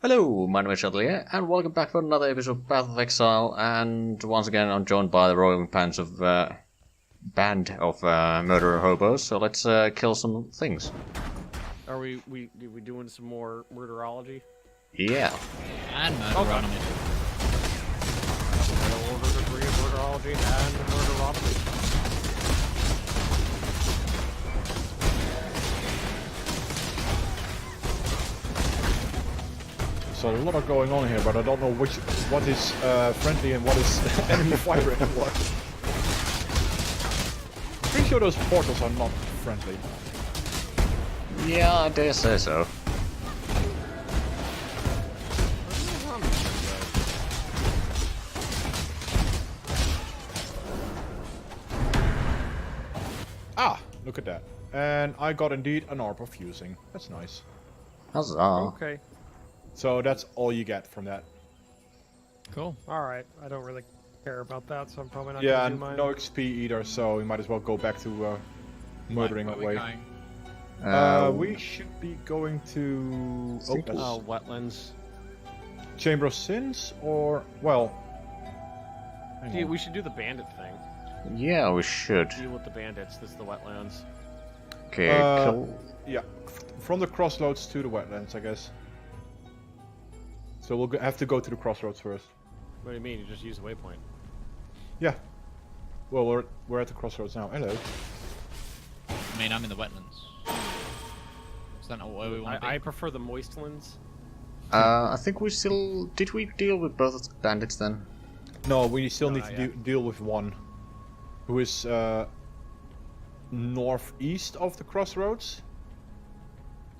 Hello, my name is Zhatelier, and welcome back for another episode of Path of Exile, and once again I'm joined by the roaring bands of, band of murderer hobos, so let's kill some things. Are we doing some more murderology? Yeah. And murderology. Order degree of murderology and murderology. So a lot going on here, but I don't know what is friendly and what is enemy fire anymore. Pretty sure those portals are not friendly. Yeah, I dare say so. Ah, look at that. And I got indeed an orb of fusing. That's nice. Huzzah. Okay. So that's all you get from that. Cool. Alright. I don't really care about that, so I'm probably not Yeah, gonna do and mine. no XP either, so we might as well go back to murdering Where away. we going? We should be going to Oh, wetlands. Chamber of Sins, or well. hang Dude, on. we should do the bandit thing. Yeah, we should. Deal with the bandits. This is the wetlands. Okay, kill... Yeah, from the crossroads to the wetlands, I guess. So we'll have to go to the crossroads first. What do you mean? You just use a waypoint? Yeah. Well, we're at the crossroads now. Hello. I mean, I'm in the wetlands. Is that not where we want to be? I prefer the moistlands. I think we still... Did we deal with both bandits then? No, we still No, need not to yet. deal with one, who is northeast of the crossroads.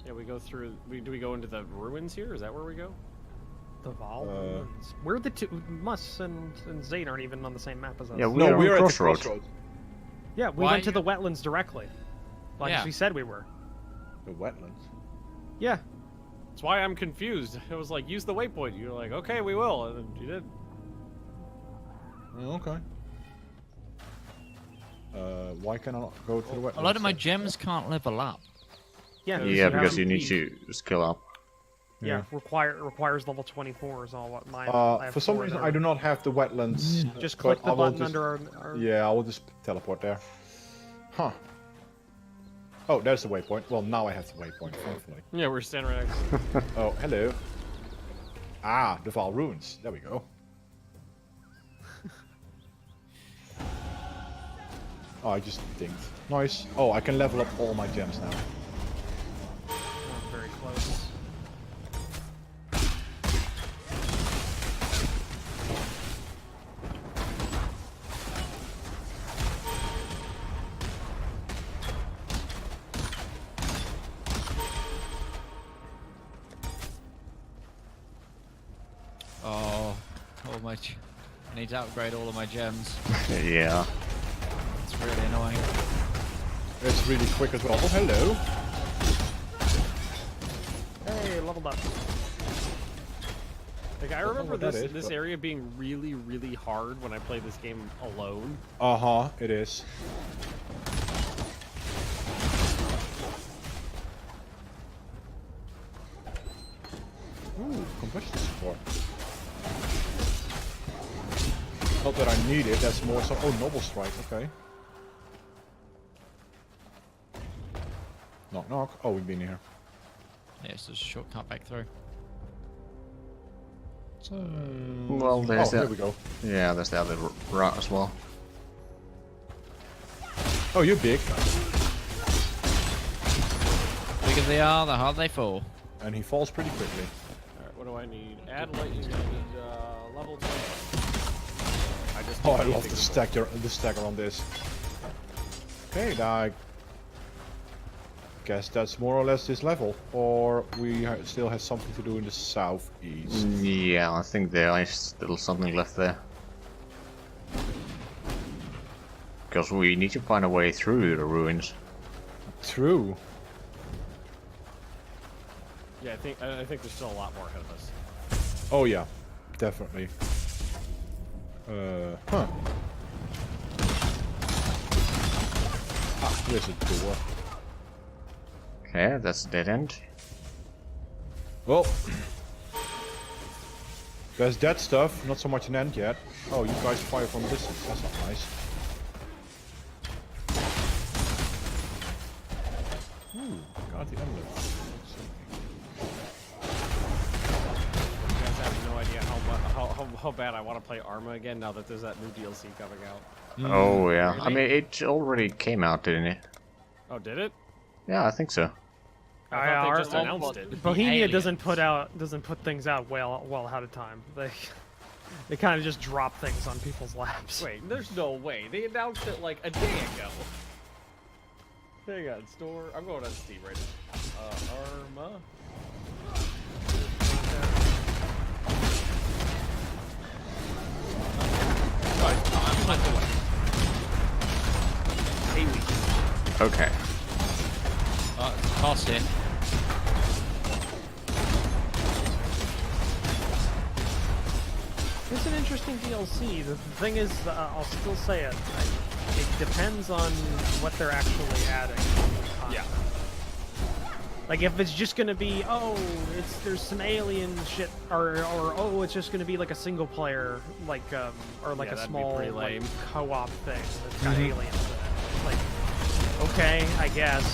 Yeah, we go through. Do we go into the ruins here? Is that where we go? The Val ruins. We're the two. Mus and Zane aren't even on the same map as us. Yeah, we No, are we're on at the crossroads. crossroads. Yeah, we Why went to you- the wetlands directly. Like Yeah. we said we were. The wetlands. Yeah. That's why I'm confused. It was like, use the waypoint. You're like, okay, we will, and then you did. Oh, okay. Why can I not go to the wetlands? A lot of my gems can't level up. Yeah. Yeah, because have you need to. to skill up. Yeah. Requires level 24 is all what mine. I have For some 4 reason, there. I do not have the wetlands. Just but click I the will button just- under our. Yeah, I will just teleport there. Huh. Oh, there's the waypoint. Well, now I have the waypoint, thankfully. Yeah, we're standing right next. Oh, hello. Ah, the Val ruins. There we go. Oh, I just dinged. Nice. Oh, I can level up all my gems now. Oh, very close. Oh, all my. I need to upgrade all of my gems. Yeah. It's really annoying. It's really quick as well. Oh, hello. Hey, leveled up. Like, I know remember what that this is, this but- area being really, really hard when I played this game alone. Uh-huh, it is. Ooh, combustion support. Not that I need it, that's more so... Oh, Noble Strike, okay. Knock knock. Oh, we've been here. Yeah, it's just a shortcut back through. So... Well, there's oh, that. here we go. Yeah, there's the other route as well. Oh, you're big. Bigger they are, the harder they fall. And he falls pretty quickly. Alright, what do I need? Add lightning, I need level 20. I just Oh, need I love anything the stagger on this. Okay, now I guess that's more or less this level. Or we still have something to do in the southeast. Yeah, I think there is still something left there. Because we need to find a way through the ruins. True. Yeah, I think there's still a lot more ahead of us. Oh yeah, definitely. Huh. Ah, here's a door. Okay, that's a dead end. Well, There's that stuff, not so much an end yet. Oh, you guys fire from distance, that's not nice. Ooh, got the emblem. You guys have no idea how bad I want to play Arma again now that there's that new DLC coming out. Oh yeah. I Really? mean, it already came out, didn't it? Oh, did it? Yeah, I think so. I thought they just our- announced it. Bohemia aliens. doesn't put things out well ahead of time. They kind of just drop things on people's laps. Wait, there's no way. They announced it like a day ago. Hang on, store. I'm going on Steam right now. Arma. I'm the way. Haley. Okay. Toss it. It's an interesting DLC. The thing is, I'll still say it. It depends on what they're actually adding. Yeah. Like if it's just gonna be, there's some alien shit, or oh, it's just gonna be like a single player, like or like Yeah, a that'd be small pretty like, lame. co-op thing that's got aliens in it. Like, okay, I guess,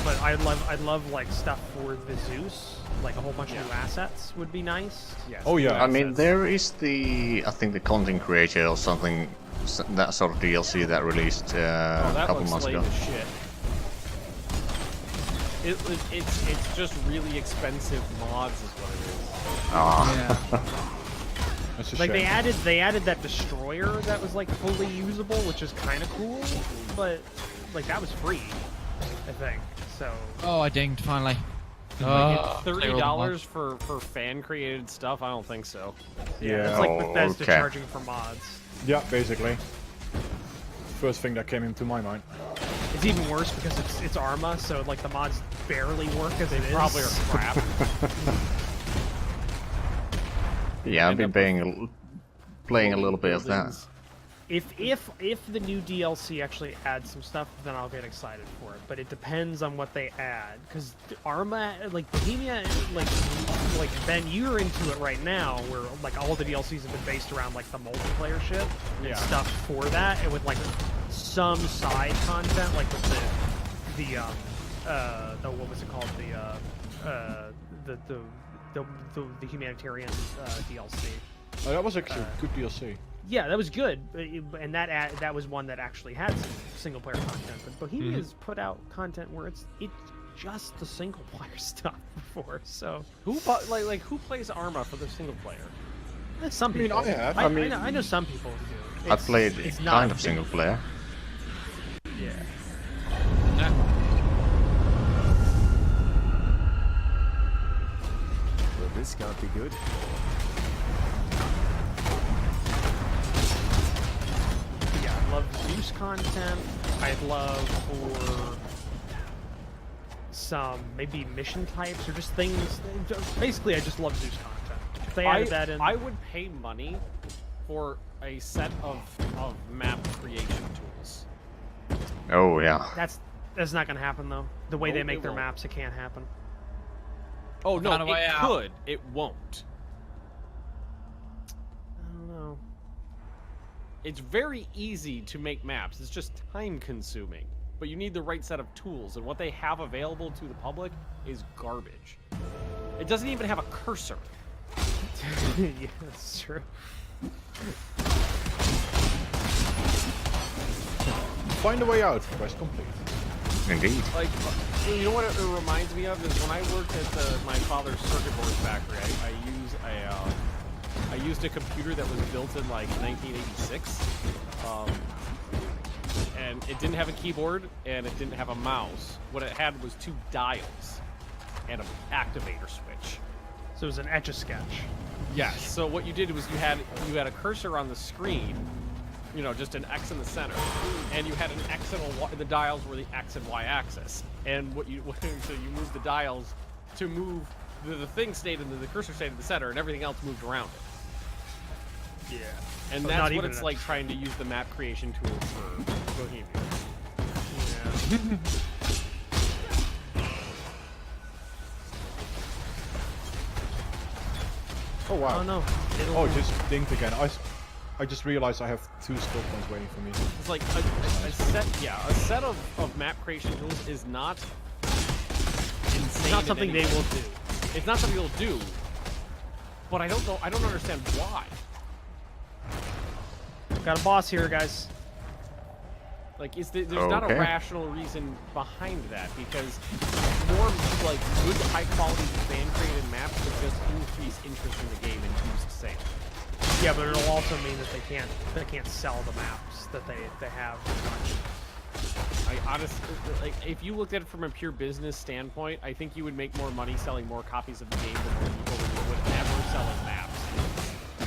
but I'd love like stuff for the Zeus, like a whole bunch of new assets would be nice. Yes. Oh yeah. I mean, there is I think the content creator or something, that sort of DLC that released Oh, a that couple looks months lame ago. as shit. It's just really expensive mods is what it is. Ah. That's a Like shame. they added that destroyer that was like fully usable, which is kind of cool, but like that was free, I think. So Oh, I dinged finally. Like, Clear all the $30 for fan created stuff? I don't think so. Yeah. it's like Oh, Bethesda okay. charging for mods. Yeah, basically. First thing that came into my mind. It's even worse because it's Arma, so like the mods barely work as it is. Probably are crap. Yeah, I've End been up playing a little bit of that. Buildings. If the new DLC actually adds some stuff, then I'll get excited for it. But it depends on what they add, because Arma, like Bohemia, like Ben, you're into it right now, where like all the DLCs have been based around like the multiplayer shit and Yeah. stuff for that, and with like some side content, like with the what was it called, the humanitarian DLC. Oh, that was actually a good DLC. Yeah, that was good, and that was one that actually had some single player content. But Bohemia's put out content where it's just the single player stuff before. So Who who plays Arma for the single player? some I mean, people. I have. I know some people who do. I played it's not kind a of big- single player. Yeah. Nah. Well, this can't be good. Yeah, I love Zeus content. I'd love for some maybe mission types or just things. Basically, I just love Zeus content. If they added that in, I would pay money for a set of map creation tools. Oh yeah. that's not gonna happen though. The way No, they make it their won't. maps, it can't happen. Oh no, Found a it way out. could. It won't. I don't know. It's very easy to make maps. It's just time consuming. But you need the right set of tools, and what they have available to the public is garbage. It doesn't even have a cursor. Yeah, that's true. Find a way out. Quest complete. Indeed. Like, you know what it reminds me of is when I worked at my father's circuit board factory. I used a computer that was built in like 1986, and it didn't have a keyboard and it didn't have a mouse. What it had was 2 dials and an activator switch. So it was an Etch-a-Sketch. Yes. So what you did was you had a cursor on the screen, you know, just an X in the center, and you had an X and a Y. The dials were the X and Y axis, and so you moved the dials to move the thing stayed in the cursor stayed in the center, and everything else moved around it. Yeah. And So that's not what even it's an like trying to use the map creation tool for Bohemia. Yeah. Oh wow. Oh no. Oh, it just dinged again. I just realized I have 2 skill points waiting for me. It's like a set of map creation tools is not insane. It's not something they will do. It's not something they'll do. But I don't know. I don't understand why. Got a boss here, guys. Like, there's not a Okay. rational reason behind that, because more like good, high quality fan created maps would just increase interest in the game and boost sales. Yeah, but it'll also mean that they can't sell the maps that they have. I honestly, like, if you looked at it from a pure business standpoint, I think you would make more money selling more copies of the game than more people than you would ever selling maps.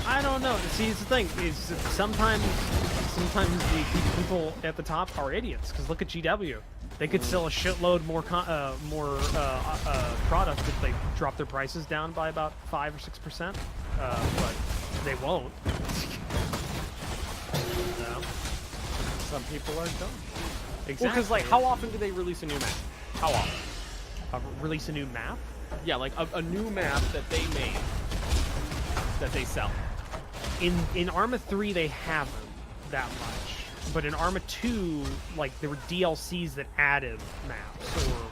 I don't know. See, it's the thing is sometimes the people at the top are idiots. Because look at GW, they could sell a shitload more product if they drop their prices down by about 5 or 6%, but they won't. No. Some people are dumb. Exactly. Well, because like, how often do they release a new map? How often? Release a new map? Yeah, like a new map that they made that they sell. In Arma 3 they haven't that much, but in Arma 2, like, there were DLCs that added maps or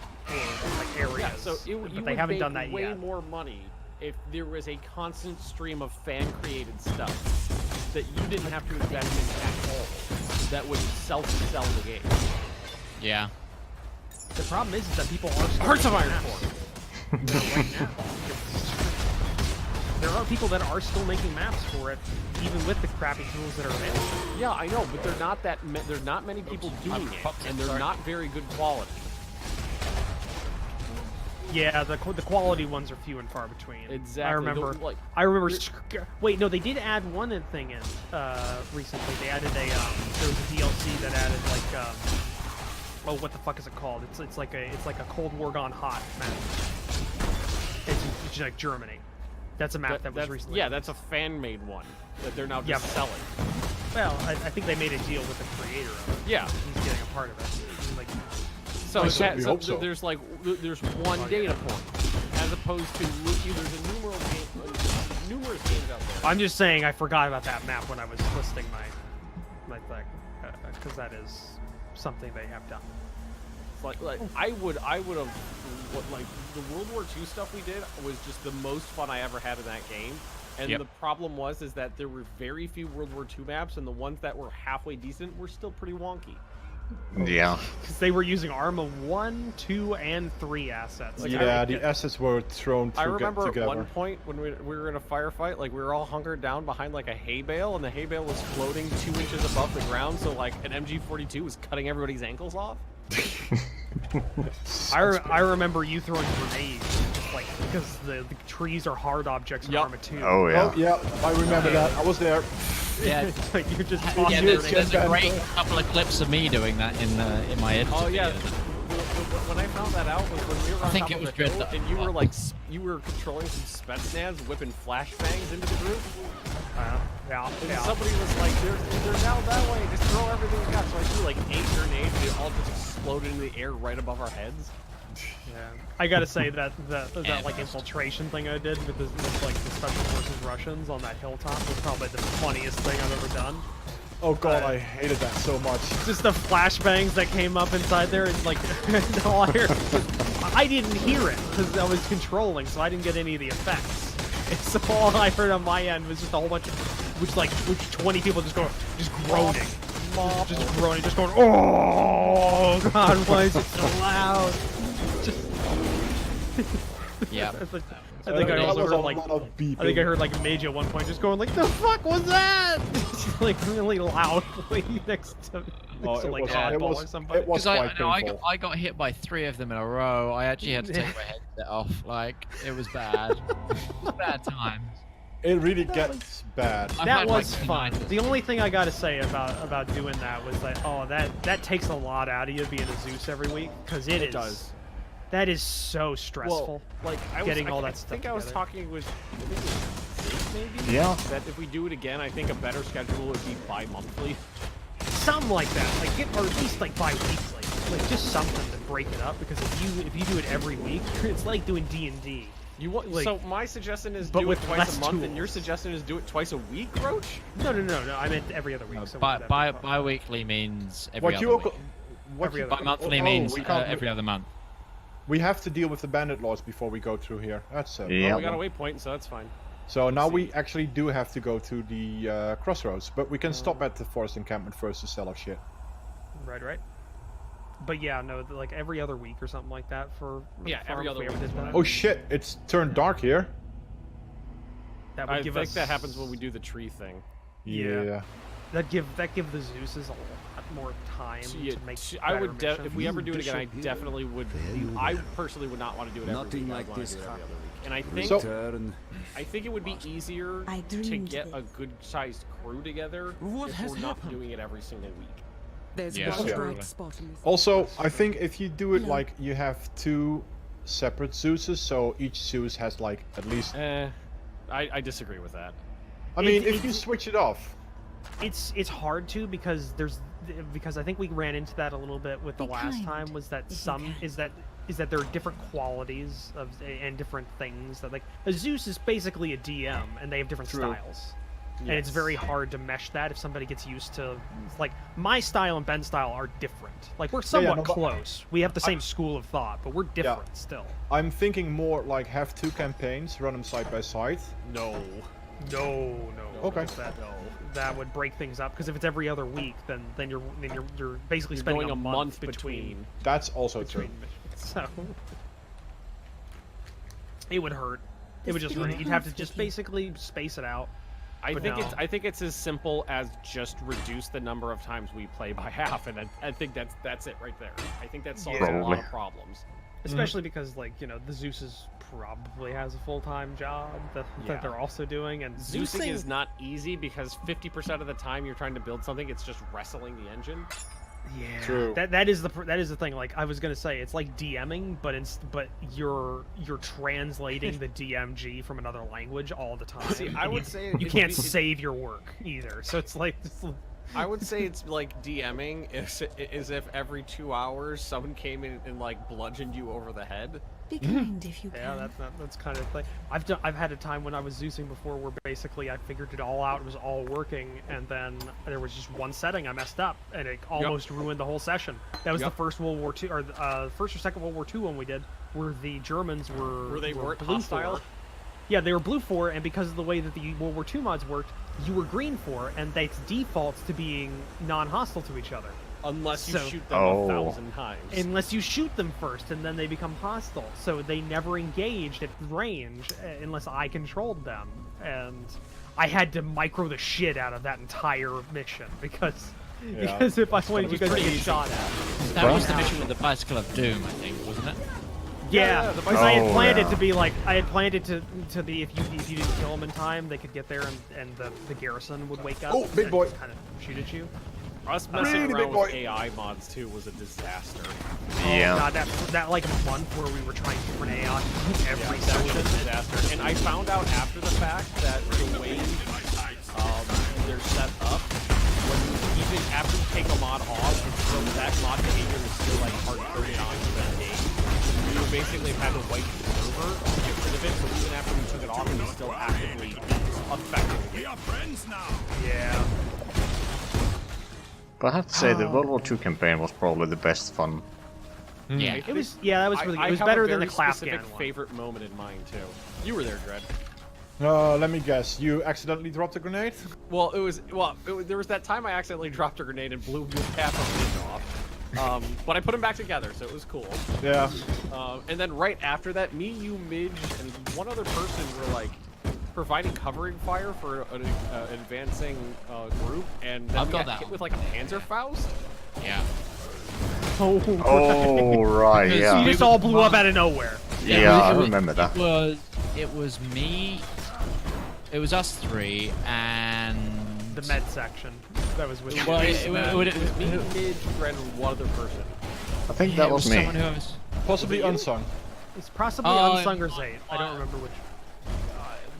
like areas. Yeah, so you but would they haven't make done that way yet. more money if there was a constant stream of fan-created stuff that you didn't have to invest in at all that would self-sell the game. Yeah. The problem is that people are still Hearts of making Iron maps. 4. Right now. There are people that are still making maps for it, even with the crappy tools that are available. Yeah, I know, but they're not there's not many people doing it, and they're not very good quality. Yeah, the quality ones are few and far between. Exactly. I remember. Like, Wait, no, they did add one thing in recently. They added there was a DLC that added like oh, what the fuck is it called? It's like a Cold War Gone Hot map. It's like Germany. That's a map that was recently. Yeah, that's a fan-made one that they're now just selling. Well, I think they made a deal with the creator of it. Yeah. He's getting a part of it. Like, So there's one data point, as opposed to there's numerous games out there. I'm just saying I forgot about that map when I was listing my thing, because that is something they have done. Like I would have, like, the World War II stuff we did was just the most fun I ever had in that game. And the problem is that there were very few World War II maps, and the ones that were halfway decent were still pretty wonky. Yeah. Because they were using Arma 1, 2, and 3 assets. Like, Yeah, the assets were thrown I remember together. at one point when we were in a firefight, like, we were all hunkered down behind like a hay bale, and the hay bale was floating 2 inches above the ground, so like an MG42 was cutting everybody's ankles off. I remember you throwing grenades, like, because the trees are hard objects in Arma 2. Oh yeah. Oh yeah, I remember that. I was there. Yeah. Like, you're just Yeah, tossing there's grenades. a great couple of clips of me doing that in my editing. Oh yeah. video. When I found that out was when we were on think top it of was the hill, Dread- and you were like, you were controlling some Spetsnaz, whipping flashbangs into the group. Yeah. And somebody was like, they're now that way, just throw everything we got. So I threw like 8 grenades, and they all just exploded in the air right above our heads. Yeah. I gotta say that like infiltration thing I did with like the Special Forces Russians on that hilltop was probably the funniest thing I've ever done. Oh god, I hated that so much. Just the flashbangs that came up inside there, and like all I heard I didn't hear it because I was controlling, so I didn't get any of the effects. And so all I heard on my end was just a whole bunch of 20 people just groaning, just groaning, just going, oh god, why is it so loud? Just Yeah. I think I also heard like a lot of beeping. I think I heard like Mage at one point just going like, the fuck was that? Like really loudly next to like Oddball or somebody. It was Because quite painful. I got hit by 3 of them in a row. I actually had to take my headset off. Like, it was bad. It was bad times. It really gets bad. I've That had, was like, fun. 9. The only thing I gotta say about doing that was like, oh, that takes a lot out of you being a Zeus every week, because it does. That is so stressful. Well, like getting all that I stuff think I was together. talking with maybe. Yeah. That if we do it again, I think a better schedule would be bi-monthly. Something like that, like or at least like bi-weekly, like just something to break it up. Because if you do it every week, it's like doing D&D. You want Like, so my suggestion is but do it with twice less a month, and your tools. suggestion is do it twice a week, Roach? No. I meant every other week. So Bi whatever. bi bi-weekly means every What other you week. what Every you, other Bi-monthly oh, means we can't- every other month. We have to deal with the bandit laws before we go through here. That's Yeah. We got a waypoint, so that's fine. So now we see. actually do have to go to the crossroads, but we can stop at the forest encampment first to sell our shit. Right. But yeah, no, like every other week or something like that for Yeah, every farm, other if we week ever is did what that. Oh shit! It's turned dark here. That would I give think us, that happens when we do the tree thing. Yeah. That give the Zeus's a lot more time So, yeah, to make. I better would missions. if we ever do it again, I Bishop definitely would. There you I go. personally would not want to do it every Nothing week. like I'd want this to do it every happened. other week. And I think So- Return. I think it would be easier I to dreamed get a this. good-sized crew together What if has we're not happened? doing it every single week. There's Yeah, one sure. bright spot in this. Also, I think if you do it Hello. like you have two separate Zeuses, so each Zeus has like at least. I disagree with that. I mean, It- if you switch it off. It's hard to because I think we ran into that a little bit with the Be last kind, time was that if you some can. is that there are different qualities of and different things that like a Zeus is basically a DM and they have different True. styles. And it's very hard to mesh that if somebody gets used to like my style and Ben's style are different. Like we're somewhat no, but- close. We have the same school of thought, but we're different still. I'm thinking more like have two campaigns, run them side by side. No. No. Okay. That would break things up because if it's every other week, then you're basically You're spending going a month between. That's also true. between missions. So it would hurt. It would just This hurt. You'd have to hurts just with you. basically space it out. I But think no. I think it's as simple as just reduce the number of times we play by half, and I think that's it right there. I think that solves a lot Probably. of problems. Especially because, like, you know, the Zeus's probably has a full-time job that Yeah. they're also doing, and Zeusing is not easy because 50% of the time you're trying to build something, it's just wrestling the engine. yeah, True. that is the thing. Like I was gonna say, it's like DMing, but you're translating the DMG from another language all the time. See, I and would say you can't save your work either. So it's like. I would say it's like DMing is if every 2 hours someone came in and like bludgeoned you over the head. Be kind if you can. Yeah, that's kind of like I've had a time when I was Zeusing before where basically I figured it all out, it was all working, and then there was just one setting I messed up, and it almost ruined the whole session. That was the first World War II, or first or second World War II one we did, where the Germans were weren't blue hostile? for. Yeah, they were blue for, and because of the way that the World War II mods worked, you were green for, and they defaults to being non-hostile to each other. Unless you So- shoot them Oh. 1,000 times. Unless you shoot them first, and then they become hostile. So they never engaged at range unless I controlled them. And I had to micro the shit out of that entire mission because if I wanted you guys to get shot at. That was the mission with the Bicycle of Doom, I think, wasn't it? Yeah, the because I had Oh, planned yeah. it to be like I had planned it to be if you didn't kill them in time, they could get there and the garrison would wake up. Oh, big and boy. just kind of shoot at you. Us messing Really big around boy. with AI mods too was a disaster. Yeah. Oh, God, that like month where we were trying different AI every That was a session. disaster. And I found out after the fact that the way they're set up, when even after you take a mod off, it's still that mod behavior is still like hard coded onto the game. You basically had to wipe the server to get rid of it, so even after we took it off, it was still actively affecting the game. Yeah. But I have to say, the World War II campaign was probably the best fun. Yeah. It was that was really I it was have better a than the very Klafgan specific one. favorite moment in mind too. You were there, Dredd. Let me guess. You accidentally dropped a grenade? Well, there was that time I accidentally dropped a grenade and blew half of it off. But I put them back together, so it was cool. Yeah. And then right after that, me, you, Midge, and one other person were like providing covering fire for an advancing group, and then I've we got got that hit one. with like a Panzerfaust. Yeah. Oh, right, Because yeah. You just all blew up out of nowhere. Yeah, I remember that. It was me. It was us three, and The med section. That was with Well, you. it Me, Midge, Dredd, and one other person. I think that it was me. someone who I was. Possibly unsung. It's possibly Oh, Unsung or Zayt. I don't remember which.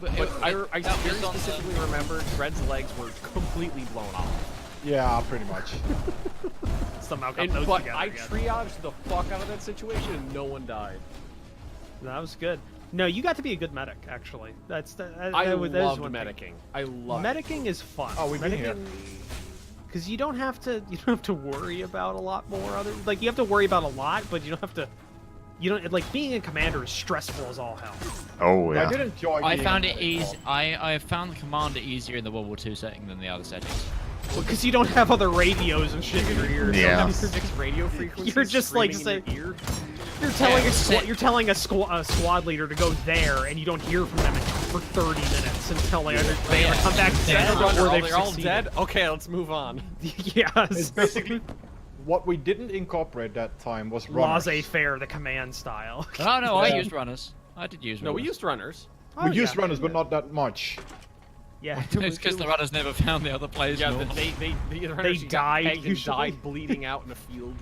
But I that very was on the- specifically remember Dredd's legs were completely blown off. Yeah, pretty much. Somehow got And, those but together I again. triaged the fuck out of that situation and no one died. That was good. No, you got to be a good medic, actually. I that is loved one thing. medicing. I love it. Medicing is fun. Oh, we've been here. Because you don't have to worry about a lot more other, like, you have to worry about a lot, but you don't have to, like, being a commander is stressful as all hell. Oh I yeah. did enjoy. I being found a it easy. I found the commander easier in the World War II setting than the other settings. Because you don't have other radios and shit in your ears. Yeah. Six radio frequencies. You're just like screaming in your ear. you're telling a squad leader to go there, and you don't hear from them for 30 minutes until they either come back dead or they've They're all succeeded. dead. Okay, let's move on. Yes. It's basically what we didn't incorporate that time was runners. Laissez-faire, the command style. Oh no, I Yeah. used runners. I did use runners. No, we used runners. Oh, We used yeah. runners, but not that much. Yeah. It's because the runners never found the other players. Yeah, normal. the runners got died, pegged and usually. died bleeding out in a field.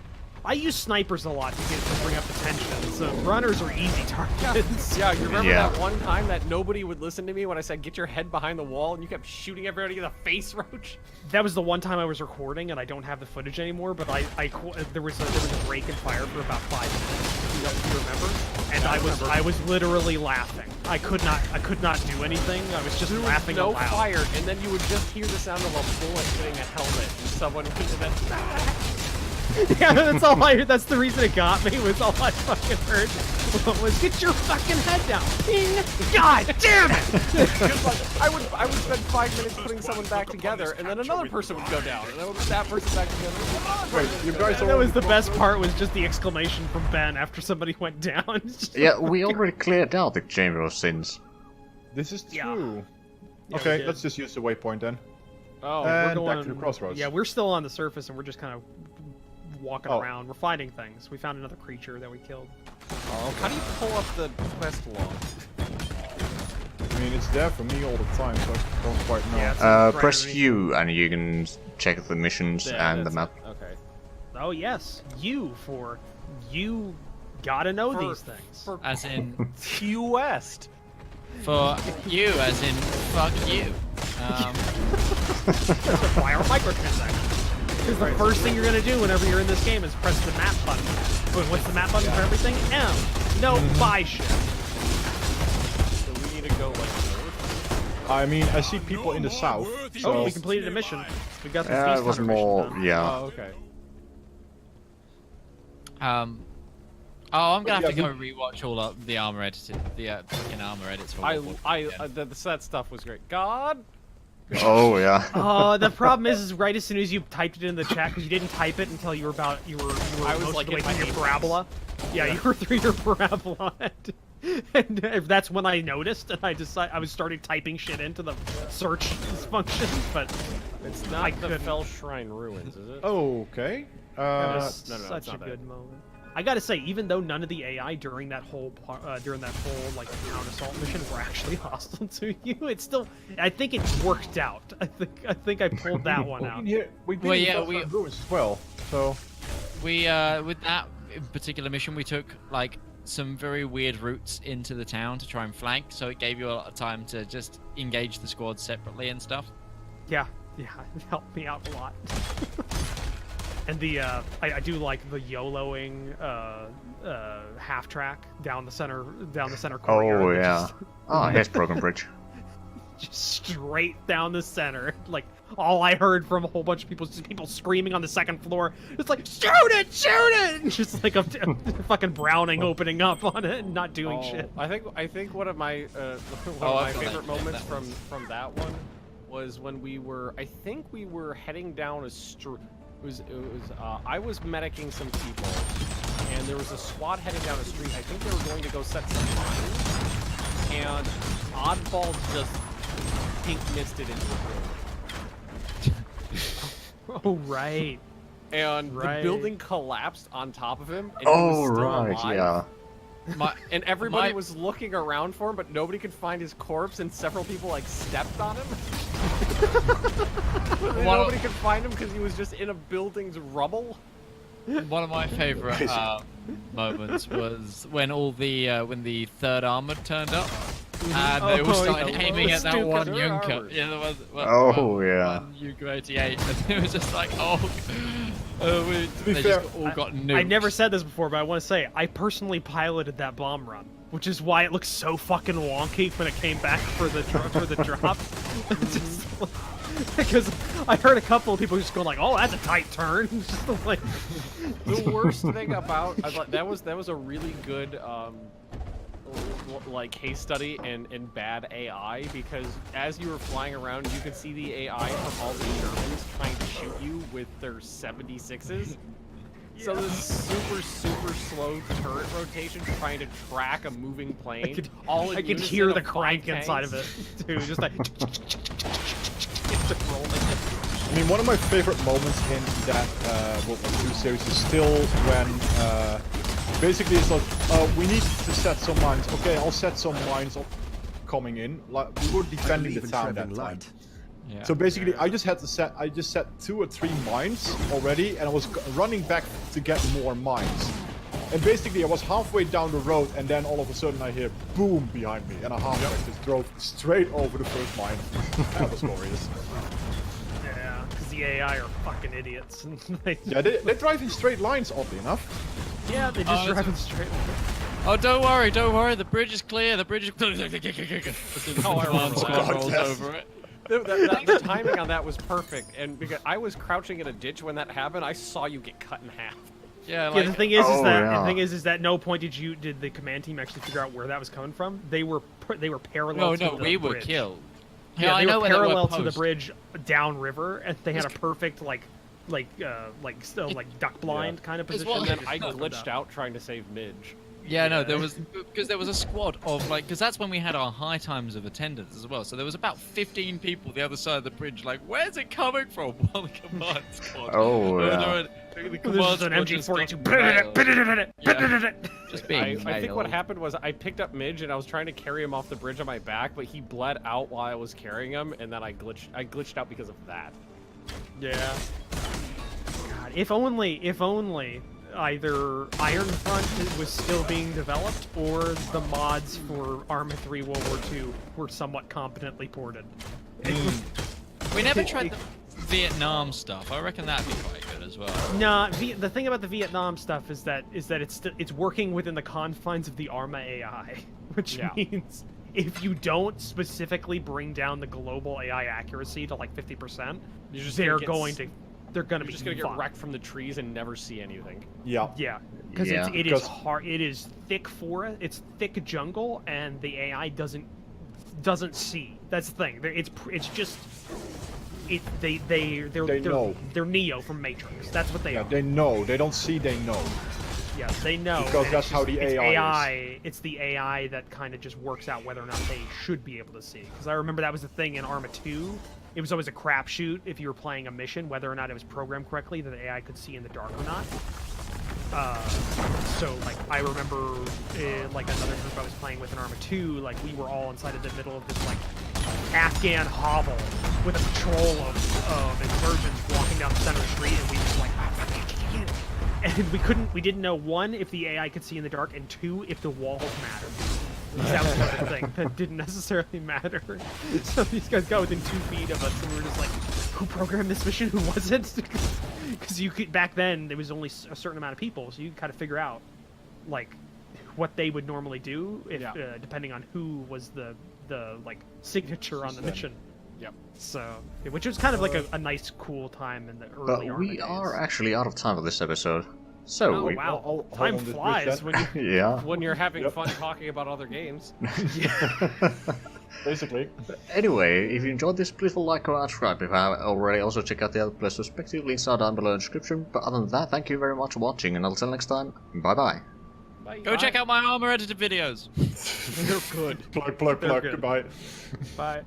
I use snipers a lot to bring up the tension, so runners are easy targets. Yeah, you remember Yeah. that one time that nobody would listen to me when I said get your head behind the wall and you kept shooting everybody in the face, Roach? That was the one time I was recording, and I don't have the footage anymore. But there was a break in fire for about 5 minutes. You remember? And I was literally laughing. I could not do anything. I was just laughing No out loud. fire, and then you would just hear the sound of a bullet hitting a helmet, and someone would then Yeah, that's all I heard. That's the reason it got me. Was all I fucking heard was get your fucking head down. Bing! God damn it! I would spend 5 minutes putting someone back together, and then another person would go down, and then would put that person back together. Wait, you guys That was the best part. Was just the exclamation from Ben after somebody went down. It's just Yeah, like, we already cleared out the Chamber of Sins. This is Yeah. true. Yeah, we Okay, did. let's just use the waypoint then. Oh, And going, back to the crossroads. Yeah, we're still on the surface, and we're just kind of walking Oh. around. We're finding things. We found another creature that we killed. how do you pull up the quest log? I mean, it's there for me all the time, so I don't quite know. Yeah, it's right Press underneath. U and you can check the missions and the map. Okay. Oh yes, you gotta know these things. For As in, Q West. for you, as in, fuck you. Why are microtransactions? Because the first thing you're gonna do whenever you're in this game is press the map button. But what's the map button for everything? M. No, buy shit. So we need to go like north. I mean, I see people in the south, so... Oh, we completed a mission. We got the Yeah, Beast it was Hunter mission more. done. Yeah. Oh, okay. Oh, I'm gonna have to Yeah, go rewatch all of the armor edited, the fucking armor edits. For World War II again. That stuff was great. God. Oh yeah. The problem is right as soon as you typed it in the chat, because you didn't type it until you were I was most like of the way in my through your apex. parabola. Yeah, you were through your parabola, and that's when I noticed, and I was started typing shit into the search function, but It's I not the couldn't. Fell Shrine Ruins, is it? Okay. It was no, it's such a not that. good moment. I gotta say, even though none of the AI during that whole like town assault mission were actually hostile to you, it's still. I think it worked out. I think I pulled that one out. We've been Well, in yeah, Fell we- Shrine Ruins as well, so... We with that particular mission, we took like some very weird routes into the town to try and flank, so it gave you a lot of time to just engage the squads separately and stuff. Yeah, it helped me out a lot. And the I do like the YOLOing half track down the center corridor. Oh that yeah. Ah, here's Broken Bridge. just straight down the center. Like all I heard from a whole bunch of people is just people screaming on the second floor. It's like shoot it, And just like a fucking Browning opening up on it and not doing shit. I think one of my I've got favorite that. moments That from that one was when we were heading down a street. I was medicing some people, and there was a squad heading down a street. I think they were going to go set some mines, and Oddball just pink misted into the building. Oh right. And Right. the building collapsed on top of him, and he was Oh still right, alive. yeah. And everybody My- was looking around for him, but nobody could find his corpse, and several people like stepped on him. And nobody could find him because he was just in a building's rubble. One of my favorite moments was when when the third armor turned up, and they all started yeah. aiming at that Stupid one third Junker. armor. Yeah, there was Oh, yeah. one Junker-88, and it was just like, be they fair, just all got nuked. I never said this before, but I want to say I personally piloted that bomb run. which is why it looks so fucking wonky when it came back for the drop. Just, because I heard a couple of people just go like, "Oh, that's a tight turn." Just like The worst thing about I thought that was a really good like case study in bad AI, because as you were flying around, you could see the AI from all the Germans trying to shoot you with their 76s. So this super slow turret rotation trying to track a moving plane. I could hear the crank inside of it too, just like. I mean, one of my favorite moments in that World War II series is still when basically it's like, we need to set some mines. Okay, I'll set some mines coming in. Like, we were defending the town that time. Yeah. So basically, I just set 2 or 3 mines already, and I was running back to get more mines. And basically, I was halfway down the road, and then all of a sudden I hear boom behind me, and a halfback just drove straight over the first mine. That was glorious. Yeah, because the AI are fucking idiots. Yeah, they drive in straight lines, oddly enough. Yeah, they just drive in straight. Oh, don't worry, the bridge is clear, the bridge is clear. Oh, I remember Squad that. rolls over it. The timing on that was perfect, and because I was crouching in a ditch when that happened, I saw you get cut in half. Yeah, Yeah, like, the thing is, yeah. that no point did the command team actually figure out where that was coming from. They were parallel. no, to the we were bridge. killed. Yeah, I they know were where they were parallel to the post. bridge downriver, and they had a perfect like duck blind kind of It's position. what- And then I Just opened glitched up. out trying to save Midge. Yeah, no, there was a squad of because that's when we had our high times of attendance as well. So there was about 15 people the other side of the bridge. Like, where's it coming from? Well, the command squad. Oh, And yeah. the This command is an squad just MG42. got just being I think what nailed. happened was I picked up Midge and I was trying to carry him off the bridge on my back, but he bled out while I was carrying him, and then I glitched out because of that. Yeah. God, if only either Iron Front was still being developed, or the mods for Arma 3 World War II were somewhat competently ported. We never tried the Vietnam stuff. I reckon that'd be quite good as well. Nah, the thing about the Vietnam stuff is that it's working within the confines of the Arma AI, which Yeah. means if you don't specifically bring down the global AI accuracy to like 50%, You're just they're gonna get going to You're just gonna get fucked. wrecked from the trees and never see anything. Yeah. Yeah, because Yeah. it is Because- hard. It is thick forest. It's thick jungle, and the AI doesn't see. That's the thing. It's just they're know. They're Neo from Matrix. That's what they Yeah, are. they know. They don't see, they know. Yes, they know. Because and that's it's how just- the it's AI is. It's the AI that kind of just works out whether or not they should be able to see. Because I remember that was the thing in Arma 2. It was always a crapshoot if you were playing a mission, whether or not it was programmed correctly, that the AI could see in the dark or not. So, like, I remember, like, another group I was playing with in Arma 2, like, we were all inside of the middle of this, like, Afghan hovel with a patrol of insurgents walking down the center of the street, and we just, like, and we didn't know, one, if the AI could see in the dark, and two, if the walls mattered. That was the other thing that didn't necessarily matter. So these guys got within 2 feet of us, and we were just like, who programmed this mission? Who was it? Because you could, back then, there was only a certain amount of people, so you could kind of figure out, like, what they would normally do, if, depending on who was the like, signature on the mission. Yep. So, which was kind of like a nice, cool time in the But early Arma we days. are actually out of time for this episode. So, Oh, we- wow. I'll Time hold on this flies bridge when you... yeah. When you're having Yep. fun talking about other games. Basically. Anyway, if you enjoyed this, please like or subscribe if you haven't already. Also check out the other players' respective links are down below in the description. But other than that, thank you very much for watching, and until next time, bye bye. Bye. Go check out my armor edited videos. They're good. Plug, They're good. goodbye. Bye.